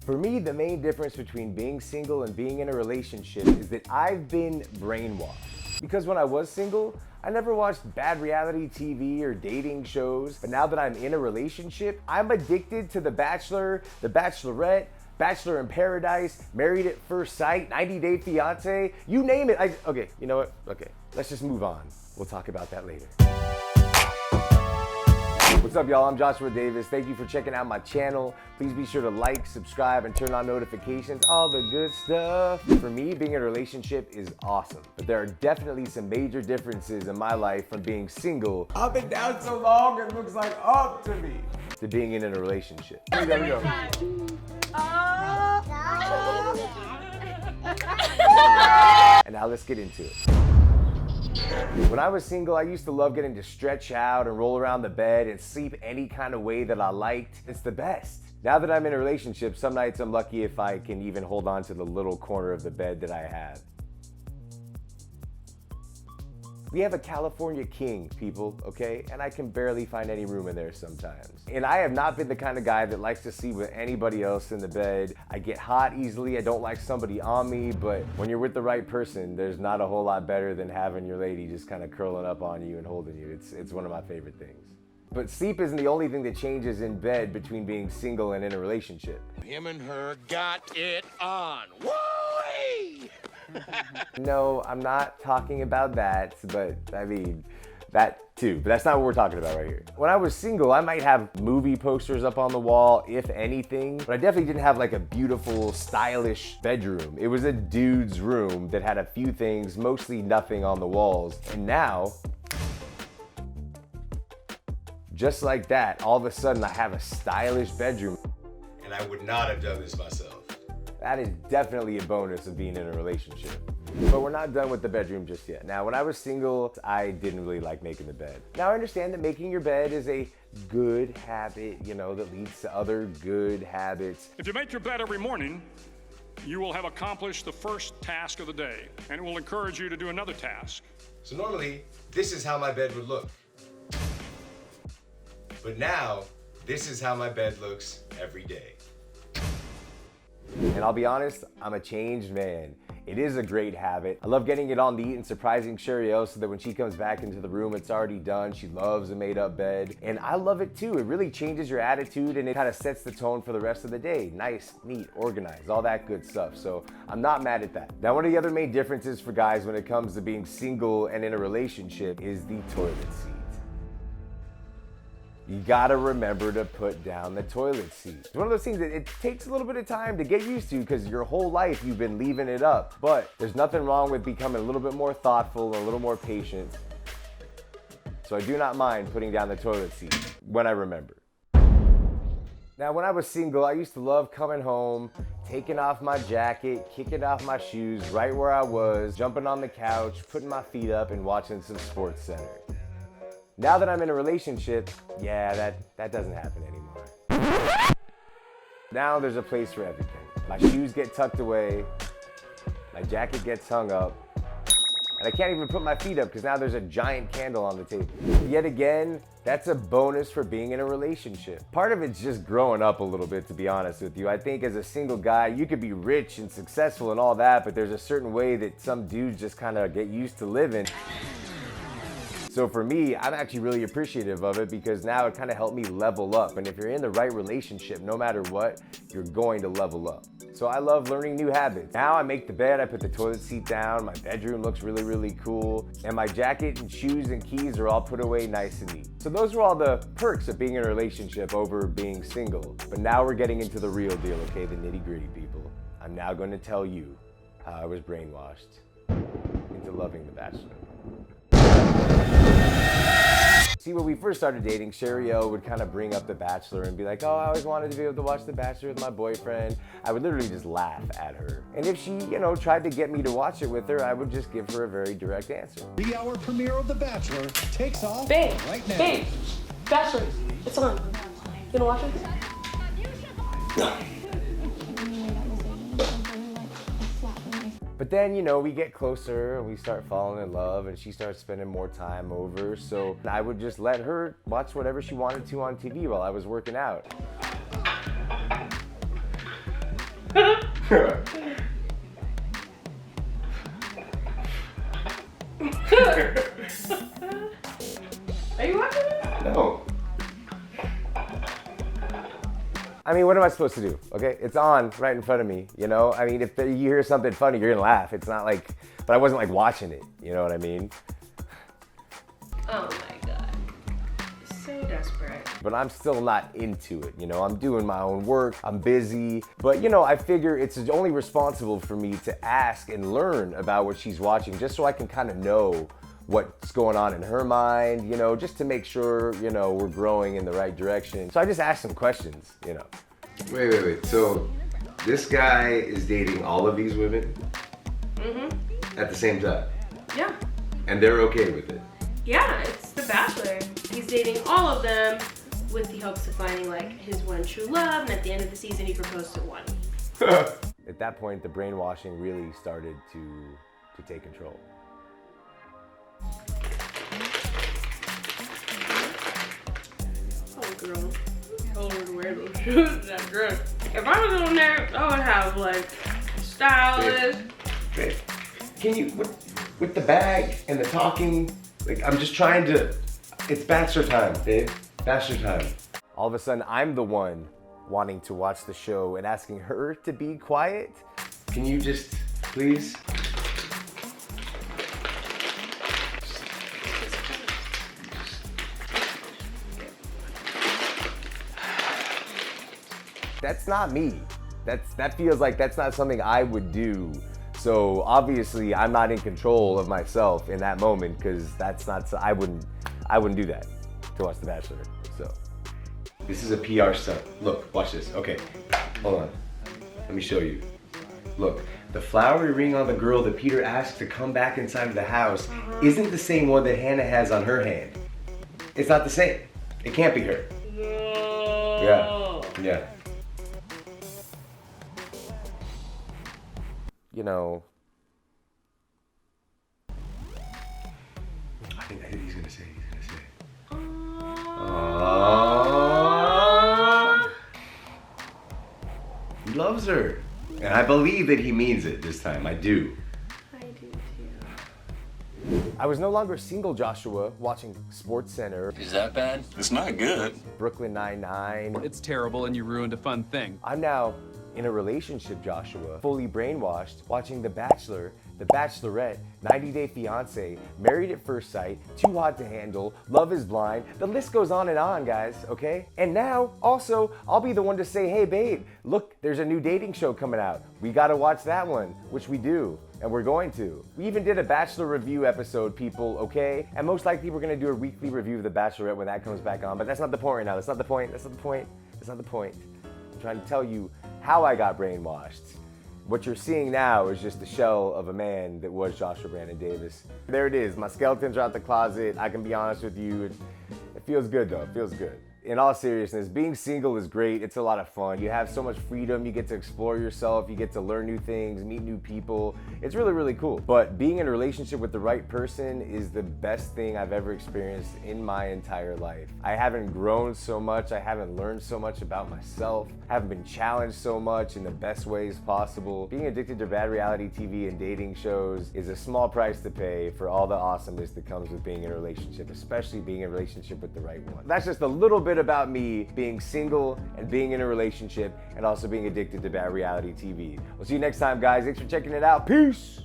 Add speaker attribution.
Speaker 1: For me, the main difference between being single and being in a relationship is that I've been brainwashed. Because when I was single, I never watched bad reality TV or dating shows. But now that I'm in a relationship, I'm addicted to The Bachelor, The Bachelorette, Bachelor in Paradise, Married at First Sight, 90 Day Fiance, you name it. Okay, you know what? Okay, let's just move on. We'll talk about that later. What's up, y'all? I'm Joshua Davis. Thank you for checking out my channel. Please be sure to like, subscribe, and turn on notifications, all the good stuff. For me, being in a relationship is awesome, but there are definitely some major differences in my life from being single, up and down so long it looks like up to me, to being in a relationship. There we go. And now let's get into it. When I was single, I used to love getting to stretch out and roll around the bed and sleep any kind of way that I liked. It's the best. Now that I'm in a relationship, some nights I'm lucky if I can even hold on to the little corner of the bed that I have. We have a California king, people, okay? And I can barely find any room in there sometimes. And I have not been the kind of guy that likes to sleep with anybody else in the bed. I get hot easily, I don't like somebody on me, but when you're with the right person, there's not a whole lot better than having your lady just kind of curling up on you and holding you. It's one of my favorite things. But sleep isn't the only thing that changes in bed between being single and in a relationship.
Speaker 2: Him and her got it on. Woo-wee!
Speaker 1: No, I'm not talking about that, but I mean, that too, but that's not what we're talking about right here. When I was single, I might have movie posters up on the wall, if anything, but I definitely didn't have like a beautiful, stylish bedroom. It was a dude's room that had a few things, mostly nothing on the walls. And now, just like that, all of a sudden I have a stylish bedroom.
Speaker 3: And I would not have done this myself.
Speaker 1: That is definitely a bonus of being in a relationship. But we're not done with the bedroom just yet. Now, when I was single, I didn't really like making the bed. Now, I understand that making your bed is a good habit, you know, that leads to other good habits.
Speaker 4: If you make your bed every morning, you will have accomplished the first task of the day, and it will encourage you to do another task.
Speaker 3: So normally, this is how my bed would look. But now, this is how my bed looks every day.
Speaker 1: And I'll be honest, I'm a changed man. It is a great habit. I love getting it all neat and surprising Cheryl so that when she comes back into the room, it's already done. She loves a made-up bed. And I love it too. It really changes your attitude and it kind of sets the tone for the rest of the day. Nice, neat, organized, all that good stuff. So I'm not mad at that. Now, one of the other main differences for guys when it comes to being single and in a relationship is the toilet seat. You gotta remember to put down the toilet seat. It's one of those things that it takes a little bit of time to get used to because your whole life you've been leaving it up. But there's nothing wrong with becoming a little bit more thoughtful and a little more patient. So I do not mind putting down the toilet seat when I remember. Now, when I was single, I used to love coming home, taking off my jacket, kicking off my shoes right where I was, jumping on the couch, putting my feet up and watching some Sports Center. Now that I'm in a relationship, yeah, that doesn't happen anymore. Now there's a place for everything. My shoes get tucked away, my jacket gets hung up, and I can't even put my feet up because now there's a giant candle on the table. Yet again, that's a bonus for being in a relationship. Part of it's just growing up a little bit, to be honest with you. I think as a single guy, you could be rich and successful and all that, but there's a certain way that some dudes just kind of get used to living. So for me, I'm actually really appreciative of it because now it kind of helped me level up. And if you're in the right relationship, no matter what, you're going to level up. So I love learning new habits. Now I make the bed, I put the toilet seat down, my bedroom looks really, really cool, and my jacket and shoes and keys are all put away nice and neat. So those were all the perks of being in a relationship over being single. But now we're getting into the real deal, okay? The nitty-gritty, people. I'm now going to tell you how I was brainwashed into loving The Bachelor. See, when we first started dating, Cheryl would kind of bring up The Bachelor and be like, oh, I always wanted to be able to watch The Bachelor with my boyfriend. I would literally just laugh at her. And if she, tried to get me to watch it with her, I would just give her a very direct answer.
Speaker 5: 3-hour premiere of The Bachelor takes off
Speaker 6: Babe,
Speaker 5: right now.
Speaker 6: babe, Bachelor, it's on. You gonna watch it? No.
Speaker 1: But then, we get closer and we start falling in love and she starts spending more time over. So I would just let her watch whatever she wanted to on TV while I was working out.
Speaker 6: Are you watching it?
Speaker 1: No. I mean, what am I supposed to do? Okay, it's on right in front of me, you know? I mean, if you hear something funny, you're gonna laugh. It's not like, but I wasn't like watching it, you know what I mean?
Speaker 6: Oh my god. So desperate.
Speaker 1: But I'm still not into it, you know? I'm doing my own work, I'm busy, but you know, I figure it's only responsible for me to ask and learn about what she's watching just so I can kind of know what's going on in her mind, you know, just to make sure, you know, we're growing in the right direction. So I just asked some questions, you know.
Speaker 3: Wait. So this guy is dating all of these women at the same time,
Speaker 6: Yeah.
Speaker 3: and they're okay with it.
Speaker 6: Yeah, it's The Bachelor. He's dating all of them with the hopes of finding like his one true love, and at the end of the season he proposed to one.
Speaker 1: At that point, the brainwashing really started to take control.
Speaker 6: Oh girl. I would wear those shoes that dress. If I was on there, I would have like stylist.
Speaker 3: Babe, can you, with the bag and the talking, like I'm just trying to, it's Bachelor time, babe. Bachelor time.
Speaker 1: All of a sudden, I'm the one wanting to watch the show and asking her to be quiet.
Speaker 3: Can you just, please?
Speaker 1: That's not me. That feels like that's not something I would do. So obviously I'm not in control of myself in that moment because that's not, I wouldn't do that to watch The Bachelor, so.
Speaker 3: This is a PR stunt. Look, watch this. Okay, hold on. Let me show you. Look, the flowery ring on the girl that Peter asked to come back inside of the house isn't the same one that Hannah has on her hand. It's not the same. It can't be her. Yeah.
Speaker 1: You know,
Speaker 3: I think he's gonna say. He loves her. And I believe that he means it this time. I do.
Speaker 6: I do too.
Speaker 1: I was no longer single, Joshua, watching SportsCenter,
Speaker 2: Is that bad?
Speaker 7: It's not good.
Speaker 1: Brooklyn Nine-Nine.
Speaker 8: It's terrible and you ruined a fun thing.
Speaker 1: I'm now in a relationship, Joshua, fully brainwashed, watching The Bachelor, The Bachelorette, 90 Day Fiancé, Married at First Sight, Too Hot to Handle, Love is Blind. The list goes on, guys, okay? And now, also, I'll be the one to say, hey, babe, look, there's a new dating show coming out. We gotta watch that one, which we do, and we're going to. We even did a Bachelor review episode, people, okay? And most likely we're gonna do a weekly review of The Bachelorette when that comes back on, but that's not the point right now. That's not the point. I'm trying to tell you how I got brainwashed. What you're seeing now is just the shell of a man that was Joshua Brandon Davis. There it is, my skeletons are out the closet. I can be honest with you. It feels good though, it feels good. In all seriousness, being single is great. It's a lot of fun. You have so much freedom. You get to explore yourself. You get to learn new things, meet new people. It's really, really cool. But being in a relationship with the right person is the best thing I've ever experienced in my entire life. I haven't grown so much. I haven't learned so much about myself. I haven't been challenged so much in the best ways possible. Being addicted to bad reality TV and dating shows is a small price to pay for all the awesomeness that comes with being in a relationship, especially being in a relationship with the right one. That's just a little bit about me being single and being in a relationship and also being addicted to bad reality TV. We'll see you next time, guys. Thanks for checking it out. Peace.